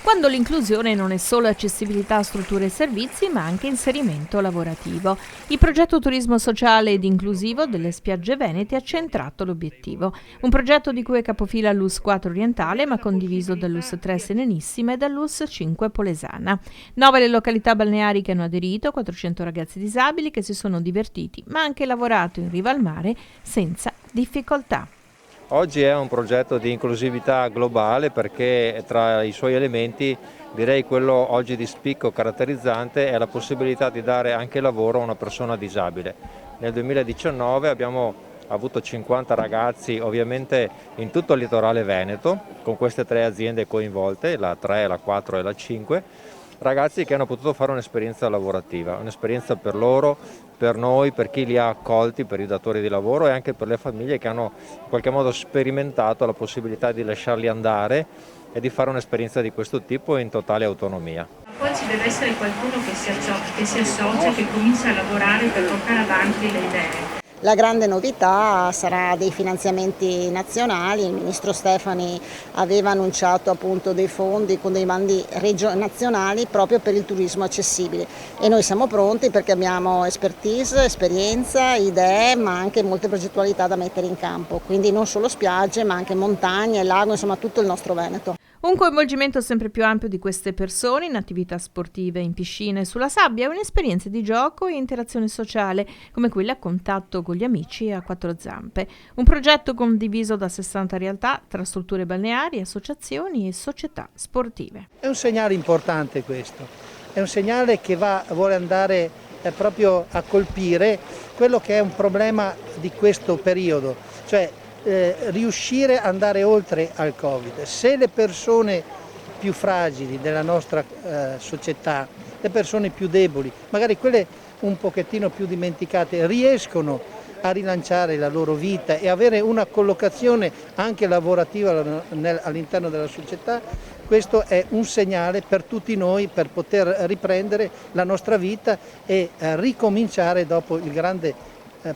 quando l'inclusione non è solo accessibilità a strutture e servizi, ma anche inserimento lavorativo. Il progetto Turismo Sociale ed Inclusivo delle Spiagge Venete ha centrato l'obiettivo. Un progetto di cui è capofila l'US 4 Orientale, ma condiviso dall'US 3 Serenissima e dall'US 5 Polesana. 9 le località balneari che hanno aderito, 400 ragazzi disabili che si sono divertiti, ma anche lavorato in riva al mare senza difficoltà. Oggi è un progetto di inclusività globale perché tra i suoi elementi direi quello oggi di spicco caratterizzante è la possibilità di dare anche lavoro a una persona disabile. Nel 2019 abbiamo avuto 50 ragazzi ovviamente in tutto il litorale veneto con queste 3 aziende coinvolte, la 3, la 4 e la 5. Ragazzi che hanno potuto fare un'esperienza lavorativa, un'esperienza per loro, per noi, per chi li ha accolti, per i datori di lavoro e anche per le famiglie che hanno in qualche modo sperimentato la possibilità di lasciarli andare e di fare un'esperienza di questo tipo in totale autonomia. Poi ci deve essere qualcuno che si associa, che comincia a lavorare per portare avanti le idee. La grande novità sarà dei finanziamenti nazionali. Il ministro Stefani aveva annunciato appunto dei fondi con dei bandi nazionali proprio per il turismo accessibile e noi siamo pronti perché abbiamo expertise, esperienza, idee ma anche molte progettualità da mettere in campo, quindi non solo spiagge ma anche montagne, lago, insomma tutto il nostro Veneto. Un coinvolgimento sempre più ampio di queste persone in attività sportive, in piscine, sulla sabbia e un'esperienza di gioco e interazione sociale come quella a contatto con gli amici a quattro zampe. Un progetto condiviso da 60 realtà tra strutture balneari, associazioni e società sportive. È un segnale importante questo, è un segnale che vuole andare proprio a colpire quello che è un problema di questo periodo, cioè riuscire ad andare oltre al Covid. Se le persone più fragili della nostra società, le persone più deboli, magari quelle un pochettino più dimenticate, riescono a rilanciare la loro vita e avere una collocazione anche lavorativa all'interno della società, questo è un segnale per tutti noi per poter riprendere la nostra vita e ricominciare dopo il grande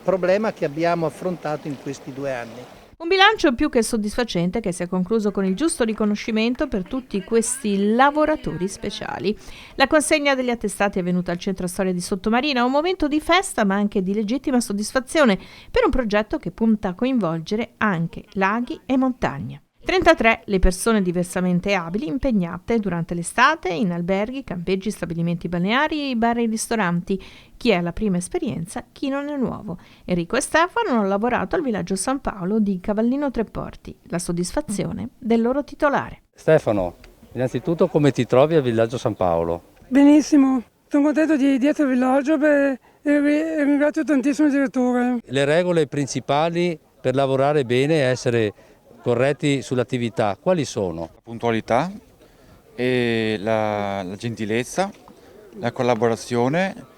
problema che abbiamo affrontato in questi 2 anni. Un bilancio più che soddisfacente che si è concluso con il giusto riconoscimento per tutti questi lavoratori speciali. La consegna degli attestati è avvenuta al Centro Storia di Sottomarina, un momento di festa ma anche di legittima soddisfazione per un progetto che punta a coinvolgere anche laghi e montagne. 33 le persone diversamente abili impegnate durante l'estate in alberghi, campeggi, stabilimenti balneari, bar e ristoranti. Chi ha la prima esperienza, chi non è nuovo. Enrico e Stefano hanno lavorato al villaggio San Paolo di Cavallino Treporti. La soddisfazione del loro titolare. Stefano, innanzitutto come ti trovi al villaggio San Paolo? Benissimo, sono contento di essere al villaggio e ringrazio tantissimo il direttore. Le regole principali per lavorare bene e essere corretti sull'attività, quali sono? La puntualità, e la gentilezza, la collaborazione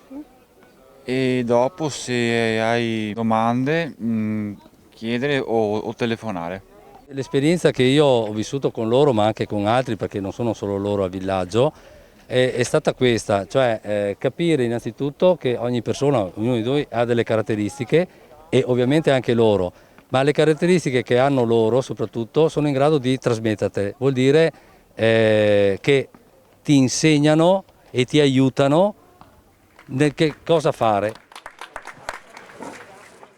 e dopo se hai domande chiedere o telefonare. L'esperienza che io ho vissuto con loro ma anche con altri perché non sono solo loro a villaggio è stata questa, cioè capire innanzitutto che ogni persona, ognuno di noi ha delle caratteristiche e ovviamente anche loro. Ma le caratteristiche che hanno loro soprattutto sono in grado di trasmetterle, vuol dire che ti insegnano e ti aiutano nel che cosa fare.